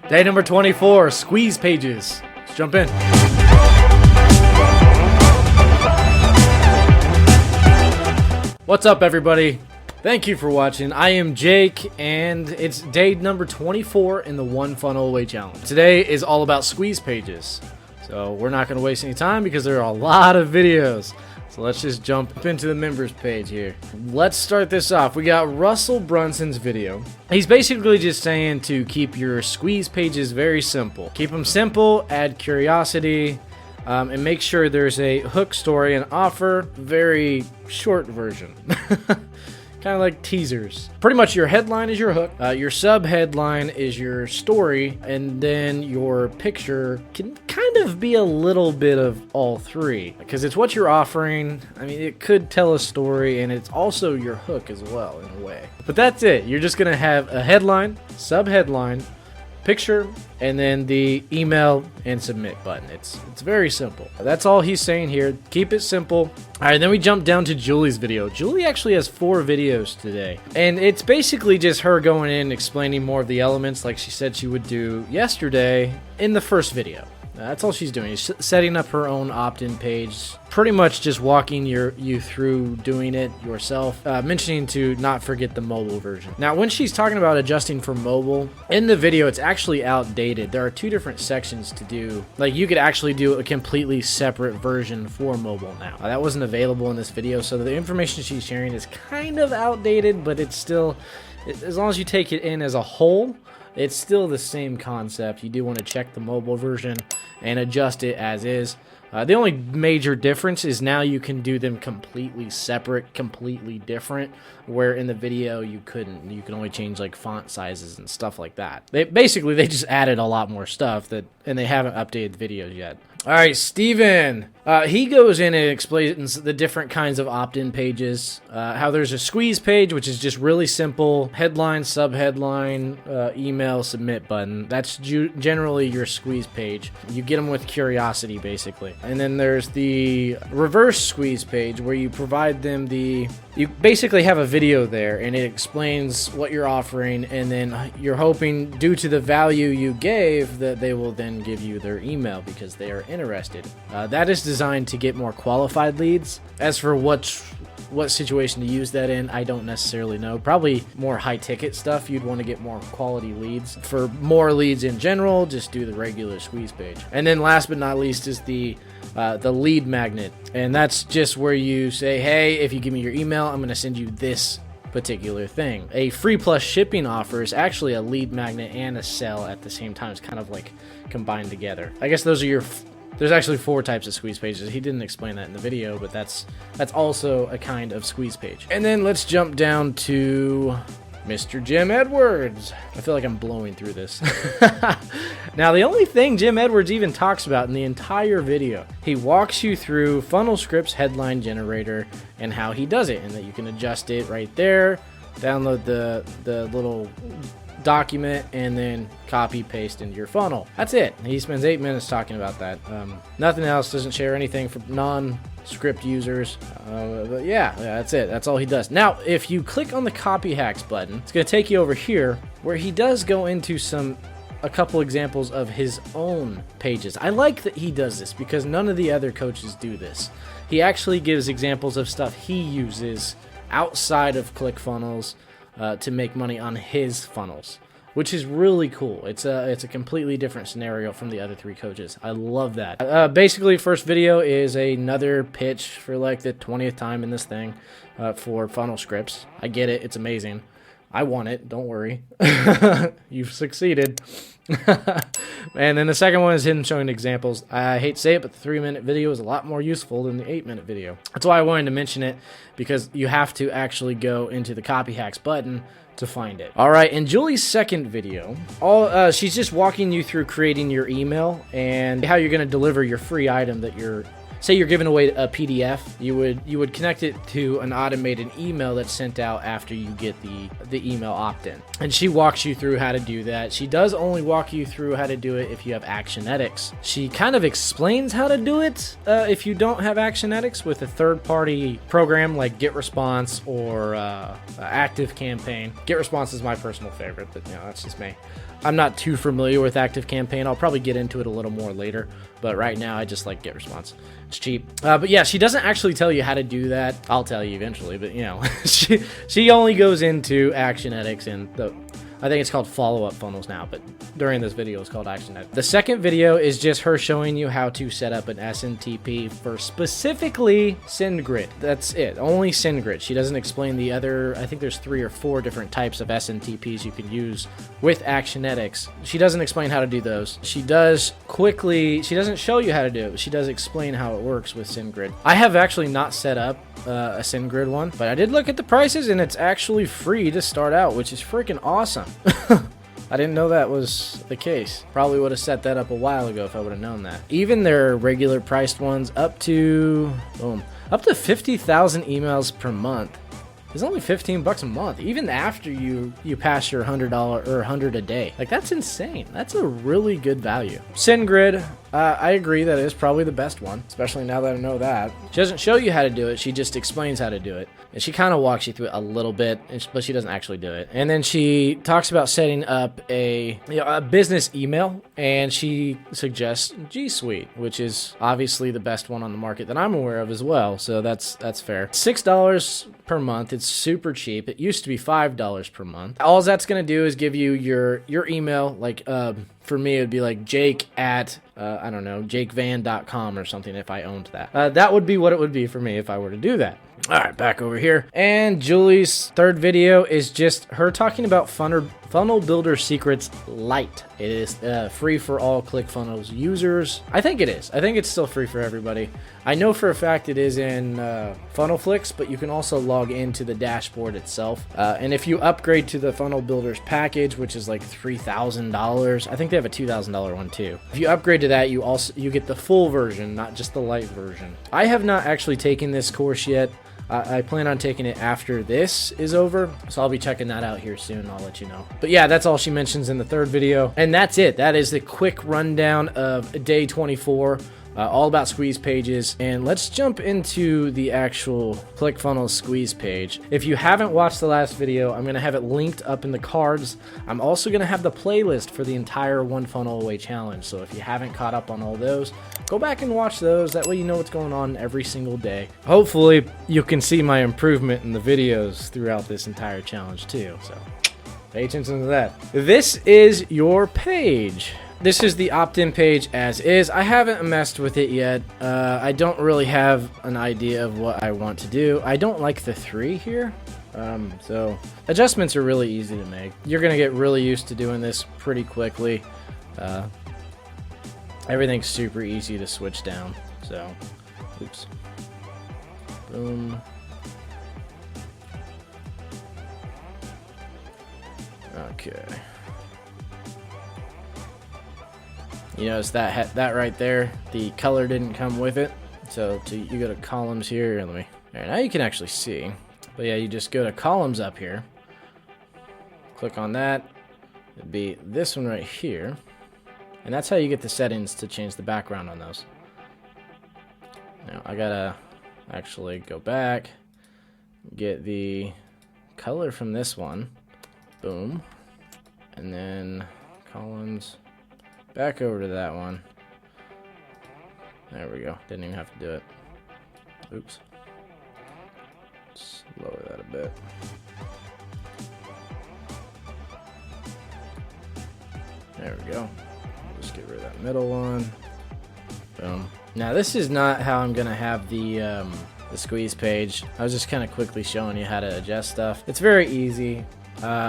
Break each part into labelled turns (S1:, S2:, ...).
S1: Day number 24, squeeze pages. Let's jump in. What's up, everybody? Thank you for watching. I am Jake, and it's day number 24 in the One Funnel Away Challenge. Today is all about squeeze pages. So we're not going to waste any time because there are a lot of videos. So let's just jump into the members page here. Let's start this off. We got Russell Brunson's video. He's basically just saying to keep your squeeze pages very simple. Keep them simple, add curiosity, and make sure there's a hook, story, and offer. Very short version. Kind of like teasers. Pretty much your headline is your hook, your sub-headline is your story, and then your picture can kind of be a little bit of all three, because it's what you're offering. I mean, it could tell a story, and it's also your hook as well, in a way. But that's it. You're just gonna have a headline, sub-headline, picture, and then the email and submit button. It's very simple. That's all he's saying here. Keep it simple. All right, then we jump down to Julie's video. Julie actually has 4 videos today, and it's basically just her going in and explaining more of the elements like she said she would do yesterday in the first video. That's all she's doing. She's setting up her own opt-in page, pretty much just walking you through doing it yourself, mentioning to not forget the mobile version. Now, when she's talking about adjusting for mobile, in the video, it's actually outdated. There are 2 different sections to do. Like, you could actually do a completely separate version for mobile now. That wasn't available in this video, so the information she's sharing is kind of outdated, but it's still, as long as you take it in as a whole, it's still the same concept. You do want to check the mobile version and adjust it as is. The only major difference is now you can do them completely separate, completely different, where in the video you couldn't. You can only change like font sizes and stuff like that. They just added a lot more stuff and they haven't updated the videos yet. All right, Steven. He goes in and explains the different kinds of opt-in pages. How there's a squeeze page, which is just really simple. Headline, sub-headline, email, submit button. That's generally your squeeze page. You get them with curiosity, basically. And then there's the reverse squeeze page, where you provide them you basically have a video there, and it explains what you're offering, and then you're hoping, due to the value you gave, that they will then give you their email because they are interested. That is designed to get more qualified leads. As for what situation to use that in, I don't necessarily know. Probably more high-ticket stuff. You'd want to get more quality leads. For more leads in general, just do the regular squeeze page. And then last but not least is the lead magnet. And that's just where you say, hey, if you give me your email, I'm going to send you this particular thing. A free plus shipping offer is actually a lead magnet and a sell at the same time. It's kind of like combined together. I guess those are there's actually 4 types of squeeze pages. He didn't explain that in the video, but that's also a kind of squeeze page. And then let's jump down to Mr. Jim Edwards. I feel like I'm blowing through this. Now, the only thing Jim Edwards even talks about in the entire video, he walks you through Funnel Script's headline generator and how he does it, and that you can adjust it right there, download the little document, and then copy paste into your funnel. That's it. He spends 8 minutes talking about that. Nothing else. Doesn't share anything for non-script users. But yeah, that's it. That's all he does. Now, if you click on the copy hacks button, it's going to take you over here where he does go into a couple examples of his own pages. I like that he does this because none of the other coaches do this. He actually gives examples of stuff he uses outside of ClickFunnels to make money on his funnels, which is really cool. It's a completely different scenario from the other 3 coaches. I love that. Basically, first video is another pitch for like the 20th time in this thing for funnel scripts. I get it. It's amazing. I want it. Don't worry. You've succeeded. And then the second one is him showing examples. I hate to say it, but the 3-minute video is a lot more useful than the 8-minute video. That's why I wanted to mention it, because you have to actually go into the copy hacks button to find it. All right, in Julie's second video, she's just walking you through creating your email and how you're going to deliver your free item that you're say you're giving away a PDF, you would connect it to an automated email that's sent out after you get the email opt-in. And she walks you through how to do that. She does only walk you through how to do it if you have Actionetics. She kind of explains how to do it if you don't have Actionetics with a third-party program like GetResponse or ActiveCampaign. GetResponse is my personal favorite, but that's just me. I'm not too familiar with ActiveCampaign. I'll probably get into it a little more later, but right now I just like GetResponse. It's cheap. But yeah, she doesn't actually tell you how to do that. I'll tell you eventually, but she only goes into Actionetics and I think it's called follow-up funnels now, but during this video it's called Icenet. The second video is just her showing you how to set up an SNTP for specifically SynGrid. That's it, only SynGrid. She doesn't explain the other, I think there's 3 or 4 different types of SNTPs you can use with Actionetics. She doesn't explain how to do those. She doesn't show you how to do it, but she does explain how it works with SynGrid. I have actually not set up a SynGrid one, but I did look at the prices and it's actually free to start out, which is freaking awesome. I didn't know that was the case. Probably would have set that up a while ago if I would have known that. Even their regular priced ones up to 50,000 emails per month is only $15 a month, even after you pass your $100 or $100 a day. Like, that's insane. That's a really good value. SynGrid, I agree that is probably the best one, especially now that I know that. She doesn't show you how to do it, she just explains how to do it. And she kind of walks you through it a little bit, but she doesn't actually do it. And then she talks about setting up a business email, and she suggests G Suite, which is obviously the best one on the market that I'm aware of as well. So that's fair. $6 per month. It's super cheap. It used to be $5 per month. All that's going to do is give you your email, like for me, it would be like Jake at, I don't know, jakevan.com or something if I owned that. That would be what it would be for me if I were to do that. All right, back over here. And Julie's third video is just her talking about Funnel Builder Secrets Lite. It is free for all ClickFunnels users. I think it is. I think it's still free for everybody. I know for a fact it is in FunnelFlix, but you can also log into the dashboard itself. And if you upgrade to the Funnel Builders package, which is like $3,000, I think they have a $2,000 one too. If you upgrade to that, you get the full version, not just the light version. I have not actually taken this course yet. I plan on taking it after this is over, so I'll be checking that out here soon. I'll let you know. But yeah, that's all she mentions in the third video. And that's it. That is the quick rundown of day 24. All about squeeze pages. And let's jump into the actual ClickFunnels squeeze page. If you haven't watched the last video, I'm going to have it linked up in the cards. I'm also going to have the playlist for the entire One Funnel Away challenge. So if you haven't caught up on all those, go back and watch those. That way you know what's going on every single day. Hopefully you can see my improvement in the videos throughout this entire challenge too. So pay attention to that. This is your page. This is the opt-in page as is. I haven't messed with it yet. I don't really have an idea of what I want to do. I don't like the 3 here. So adjustments are really easy to make. You're going to get really used to doing this pretty quickly. Everything's super easy to switch down. So, oops. Boom. Okay. You notice that right there, the color didn't come with it. So you go to columns here. Let me. Alright, now you can actually see. But yeah, you just go to columns up here. Click on that. It'd be this one right here. And that's how you get the settings to change the background on those. Now I gotta actually go back, get the color from this one. Boom. And then columns. Back over to that one. There we go. Didn't even have to do it. Oops. Let's lower that a bit. There we go. Just get rid of that middle one. Boom. Now this is not how I'm gonna have the squeeze page. I was just kind of quickly showing you how to adjust stuff. It's very easy.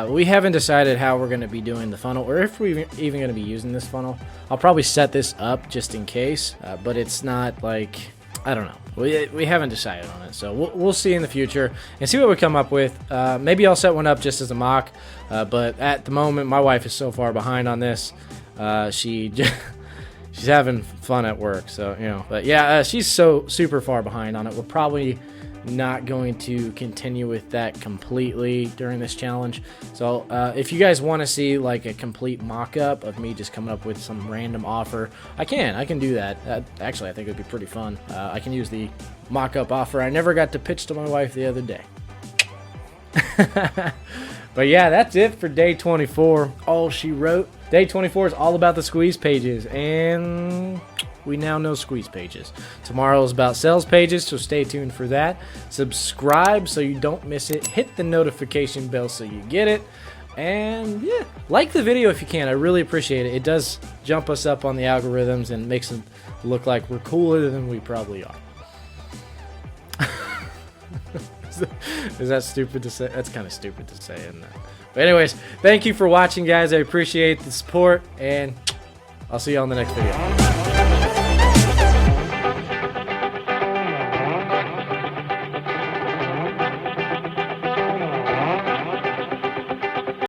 S1: We haven't decided how we're going to be doing the funnel, or if we're even going to be using this funnel. I'll probably set this up just in case, but it's not like, I don't know. We haven't decided on it, so we'll see in the future and see what we come up with. Maybe I'll set one up just as a mock, but at the moment, my wife is so far behind on this. She she's having fun at work. So, you know, but yeah, she's so super far behind on it. We're probably not going to continue with that completely during this challenge. So if you guys want to see like a complete mock-up of me just coming up with some random offer, I can do that. Actually, I think it would be pretty fun. I can use the mock-up offer I never got to pitch to my wife the other day. But yeah, that's it for day 24. All she wrote. Day 24 is all about the squeeze pages, and we now know squeeze pages. Tomorrow is about sales pages, so stay tuned for that. Subscribe so you don't miss it. Hit the notification bell so you get it. And yeah, like the video if you can. I really appreciate it. It does jump us up on the algorithms and makes it look like we're cooler than we probably are. Is that stupid to say? That's kind of stupid to say, isn't it? But anyways, thank you for watching, guys. I appreciate the support, and I'll see you on the next video.